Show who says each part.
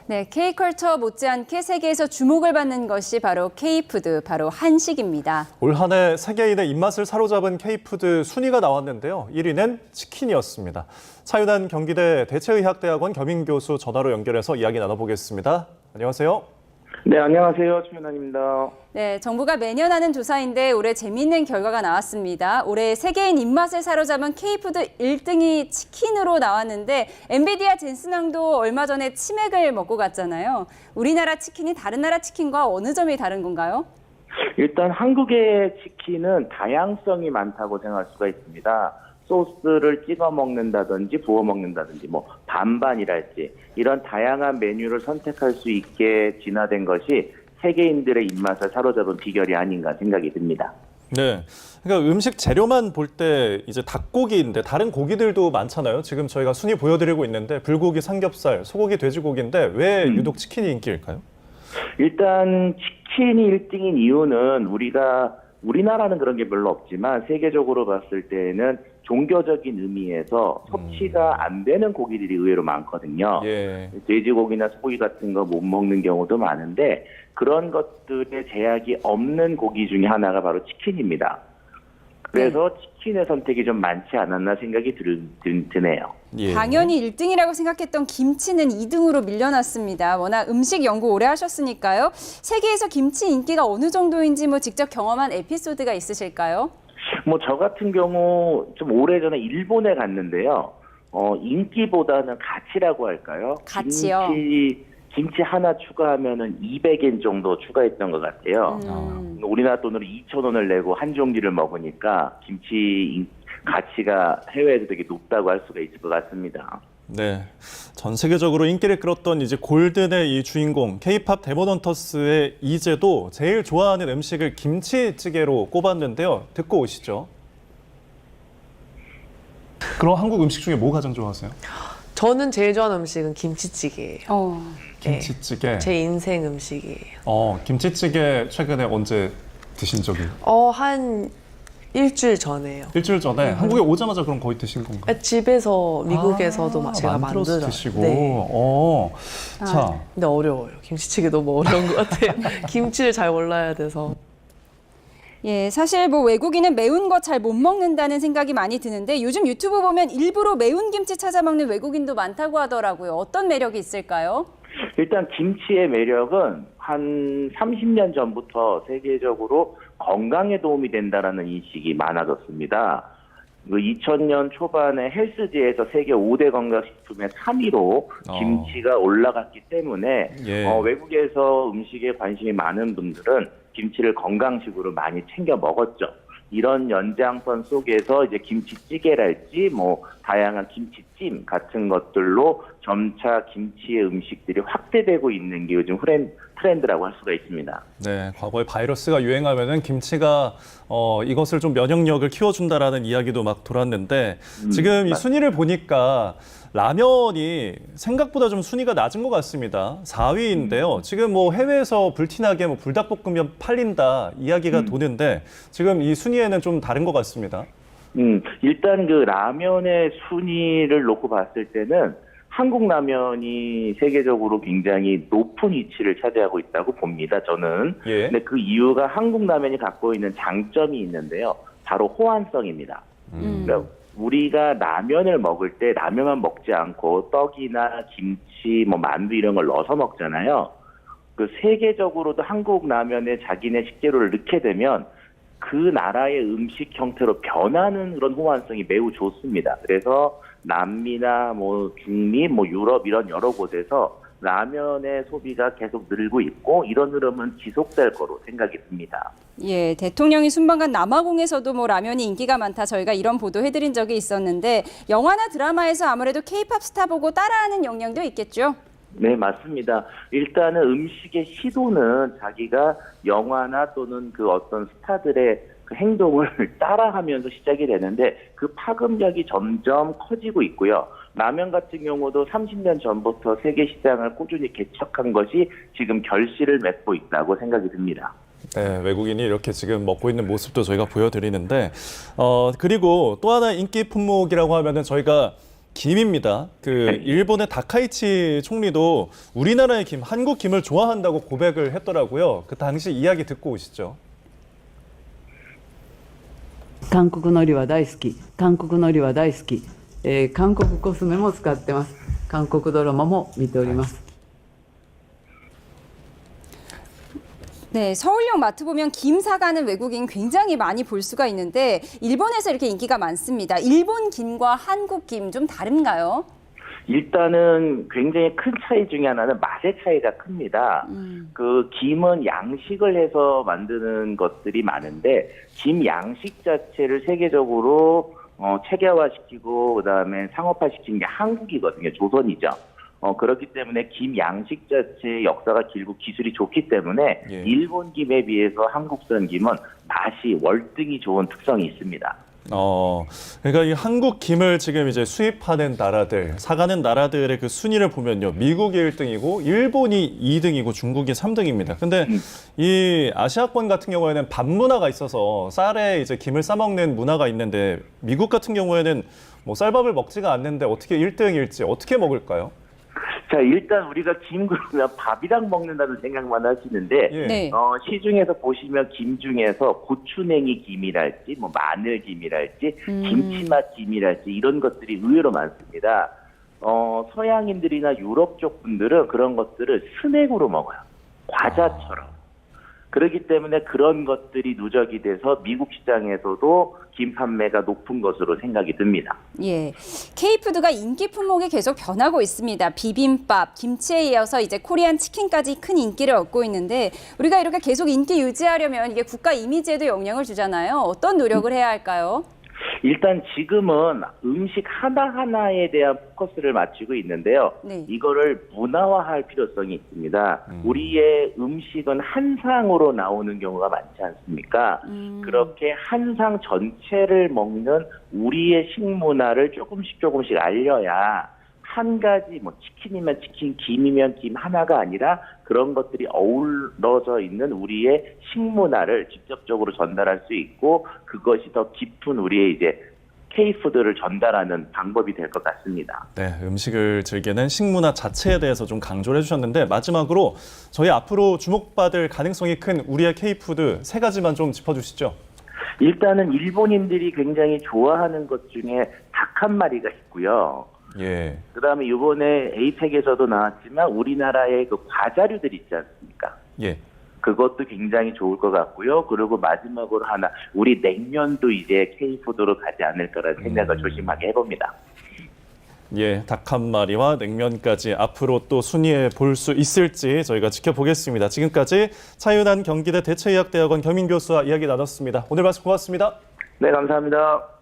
Speaker 1: 네, K컬처 못지않게 세계에서 주목을 받는 것이 바로 K푸드, 바로 한식입니다.
Speaker 2: 올 한 해 세계인의 입맛을 사로잡은 K푸드 순위가 나왔는데요. 1위는 치킨이었습니다. 차윤환 경기대 대체의학대학원 겸임교수 전화로 연결해서 이야기 나눠보겠습니다. 안녕하세요.
Speaker 3: 네, 안녕하세요. 최윤환입니다.
Speaker 1: 네, 정부가 매년 하는 조사인데 올해 재미있는 결과가 나왔습니다. 올해 세계인 입맛을 사로잡은 K푸드 1등이 치킨으로 나왔는데 엔비디아 젠슨 왕도 얼마 전에 치맥을 먹고 갔잖아요. 우리나라 치킨이 다른 나라 치킨과 어느 점이 다른 건가요?
Speaker 3: 일단 한국의 치킨은 다양성이 많다고 생각할 수가 있습니다. 소스를 찍어 먹는다든지 부어 먹는다든지 뭐 반반이랄지 이런 다양한 메뉴를 선택할 수 있게 진화된 것이 세계인들의 입맛을 사로잡은 비결이 아닌가 생각이 듭니다.
Speaker 2: 네, 그러니까 음식 재료만 볼 때 이제 닭고기인데 다른 고기들도 많잖아요. 지금 저희가 순위 보여드리고 있는데 불고기, 삼겹살, 소고기, 돼지고기인데 왜 유독 치킨이 인기일까요?
Speaker 3: 일단 치킨이 1등인 이유는 우리나라는 그런 게 별로 없지만 세계적으로 봤을 때는 종교적인 의미에서 섭취가 안 되는 고기들이 의외로 많거든요.
Speaker 2: 예.
Speaker 3: 돼지고기나 소고기 같은 거 못 먹는 경우도 많은데 그런 것들의 제약이 없는 고기 중에 하나가 바로 치킨입니다. 그래서 치킨의 선택이 좀 많지 않았나 생각이 드네요.
Speaker 2: 예.
Speaker 1: 당연히 1등이라고 생각했던 김치는 2등으로 밀려났습니다. 워낙 음식 연구 오래 하셨으니까요. 세계에서 김치 인기가 어느 정도인지 직접 경험한 에피소드가 있으실까요?
Speaker 3: 저 같은 경우 좀 오래전에 일본에 갔는데요. 인기보다는 가치라고 할까요?
Speaker 1: 가치요?
Speaker 3: 김치 하나 추가하면은 200엔 정도 추가했던 것 같아요. 우리나라 돈으로 2,000원을 내고 한 종류를 먹으니까 김치 가치가 해외에도 되게 높다고 할 수가 있을 것 같습니다.
Speaker 2: 네, 전 세계적으로 인기를 끌었던 이제 골든의 이 주인공 K-팝 데모넌터스의 이재도 제일 좋아하는 음식을 김치찌개로 꼽았는데요. 듣고 오시죠. 그럼 한국 음식 중에 뭐 가장 좋아하세요?
Speaker 4: 저는 제일 좋아하는 음식은 김치찌개예요.
Speaker 2: 김치찌개.
Speaker 4: 네, 제 인생 음식이에요.
Speaker 2: 김치찌개 최근에 언제 드신 적이?
Speaker 4: 한 일주일 전에요.
Speaker 2: 일주일 전에 한국에 오자마자 그럼 거의 드신 건가요?
Speaker 4: 집에서 미국에서도 제가
Speaker 2: 만들어서
Speaker 4: 만들어요.
Speaker 2: 드시고.
Speaker 4: 네.
Speaker 2: 자,
Speaker 4: 근데 어려워요. 김치찌개 너무 어려운 것 같아요. 김치를 잘 몰라야 돼서.
Speaker 1: 예, 사실 외국인은 매운 거 잘 못 먹는다는 생각이 많이 드는데 요즘 유튜브 보면 일부러 매운 김치 찾아 먹는 외국인도 많다고 하더라고요. 어떤 매력이 있을까요?
Speaker 3: 일단 김치의 매력은 한 30년 전부터 세계적으로 건강에 도움이 된다라는 인식이 많아졌습니다. 2000년 초반에 헬스지에서 세계 5대 건강식품의 3위로 김치가 올라갔기 때문에 외국에서 음식에 관심이 많은 분들은 김치를 건강식으로 많이 챙겨 먹었죠. 이런 연장선 속에서 이제 김치찌개랄지 다양한 김치찜 같은 것들로 점차 김치의 음식들이 확대되고 있는 게 요즘 트렌드라고 할 수가 있습니다.
Speaker 2: 네, 과거에 바이러스가 유행하면은 김치가 이것을 좀 면역력을 키워준다라는 이야기도 막 돌았는데 지금 이 순위를 보니까 라면이 생각보다 좀 순위가 낮은 것 같습니다. 4위인데요. 지금 해외에서 불티나게 불닭볶음면 팔린다 이야기가 도는데 지금 이 순위에는 좀 다른 것 같습니다.
Speaker 3: 일단 그 라면의 순위를 놓고 봤을 때는 한국 라면이 세계적으로 굉장히 높은 위치를 차지하고 있다고 봅니다. 저는. 근데 그 이유가 한국 라면이 갖고 있는 장점이 있는데요. 바로 호환성입니다. 그러니까 우리가 라면을 먹을 때 라면만 먹지 않고 떡이나 김치, 만두 이런 걸 넣어서 먹잖아요. 그 세계적으로도 한국 라면에 자기네 식재료를 넣게 되면 그 나라의 음식 형태로 변하는 그런 호환성이 매우 좋습니다. 그래서 남미나 중미, 유럽 이런 여러 곳에서 라면의 소비가 계속 늘고 있고 이런 흐름은 지속될 거로 생각이 듭니다.
Speaker 1: 예, 대통령이 순방간 남아공에서도 라면이 인기가 많다 저희가 이런 보도 해드린 적이 있었는데 영화나 드라마에서 아무래도 K-팝 스타 보고 따라하는 영향도 있겠죠?
Speaker 3: 네, 맞습니다. 일단은 음식의 시도는 자기가 영화나 또는 그 어떤 스타들의 그 행동을 따라하면서 시작이 되는데 그 파급력이 점점 커지고 있고요. 라면 같은 경우도 30년 전부터 세계 시장을 꾸준히 개척한 것이 지금 결실을 맺고 있다고 생각이 듭니다.
Speaker 2: 네, 외국인이 이렇게 지금 먹고 있는 모습도 저희가 보여드리는데 그리고 또 하나 인기 품목이라고 하면은 저희가 김입니다. 일본의 다카이치 총리도 우리나라의 김, 한국 김을 좋아한다고 고백을 했더라고요. 그 당시 이야기 듣고 오시죠.
Speaker 5: 韓国海苔は大好き。韓国海苔は大好き。韓国コスメも使ってます。韓国ドラマも見ております。
Speaker 1: 네, 서울역 마트 보면 김 사가는 외국인 굉장히 많이 볼 수가 있는데 일본에서 이렇게 인기가 많습니다. 일본 김과 한국 김 좀 다른가요?
Speaker 3: 일단은 굉장히 큰 차이 중에 하나는 맛의 차이가 큽니다. 그 김은 양식을 해서 만드는 것들이 많은데 김 양식 자체를 세계적으로 체계화시키고 그다음에 상업화시킨 게 한국이거든요. 조선이죠. 그렇기 때문에 김 양식 자체의 역사가 길고 기술이 좋기 때문에
Speaker 2: 예.
Speaker 3: 일본 김에 비해서 한국산 김은 맛이 월등히 좋은 특성이 있습니다.
Speaker 2: 그러니까 이 한국 김을 지금 이제 수입하는 나라들, 사가는 나라들의 그 순위를 보면요. 미국이 1등이고 일본이 2등이고 중국이 3등입니다. 근데 이 아시아권 같은 경우에는 밥 문화가 있어서 쌀에 이제 김을 싸먹는 문화가 있는데 미국 같은 경우에는 뭐 쌀밥을 먹지가 않는데 어떻게 1등일지 어떻게 먹을까요?
Speaker 3: 자, 일단 우리가 김 그러면 밥이랑 먹는다는 생각만 하시는데
Speaker 2: 예.
Speaker 1: 네.
Speaker 3: 시중에서 보시면 김 중에서 고추냉이 김이랄지 뭐 마늘 김이랄지 김치맛 김이랄지 이런 것들이 의외로 많습니다. 서양인들이나 유럽 쪽 분들은 그런 것들을 스낵으로 먹어요. 과자처럼. 그렇기 때문에 그런 것들이 누적이 돼서 미국 시장에서도 김 판매가 높은 것으로 생각이 듭니다.
Speaker 1: 예, K푸드가 인기 품목이 계속 변하고 있습니다. 비빔밥, 김치에 이어서 이제 코리안 치킨까지 큰 인기를 얻고 있는데 우리가 이렇게 계속 인기 유지하려면 이게 국가 이미지에도 영향을 주잖아요. 어떤 노력을 해야 할까요?
Speaker 3: 일단 지금은 음식 하나하나에 대한 포커스를 맞추고 있는데요.
Speaker 1: 네.
Speaker 3: 이거를 문화화할 필요성이 있습니다. 우리의 음식은 한 상으로 나오는 경우가 많지 않습니까? 그렇게 한 상 전체를 먹는 우리의 식문화를 조금씩 알려야 한 가지 뭐 치킨이면 치킨, 김이면 김 하나가 아니라 그런 것들이 어우러져 있는 우리의 식문화를 직접적으로 전달할 수 있고 그것이 더 깊은 우리의 이제 K푸드를 전달하는 방법이 될 것 같습니다.
Speaker 2: 네, 음식을 즐기는 식문화 자체에 대해서 좀 강조를 해주셨는데 마지막으로 저희 앞으로 주목받을 가능성이 큰 우리의 K푸드 3가지만 좀 짚어주시죠.
Speaker 3: 일단은 일본인들이 굉장히 좋아하는 것 중에 닭 한 마리가 있고요.
Speaker 2: 예.
Speaker 3: 그다음에 이번에 에이펙에서도 나왔지만 우리나라의 그 과자류들 있지 않습니까?
Speaker 2: 예.
Speaker 3: 그것도 굉장히 좋을 것 같고요. 그리고 마지막으로 하나, 우리 냉면도 이제 K푸드로 가지 않을까라는 생각을 조심하게 해봅니다.
Speaker 2: 예, 닭 한 마리와 냉면까지 앞으로 또 순위에 볼 수 있을지 저희가 지켜보겠습니다. 지금까지 차윤환 경기대 대체의학대학원 겸임 교수와 이야기 나눴습니다. 오늘 말씀 고맙습니다.
Speaker 3: 네, 감사합니다.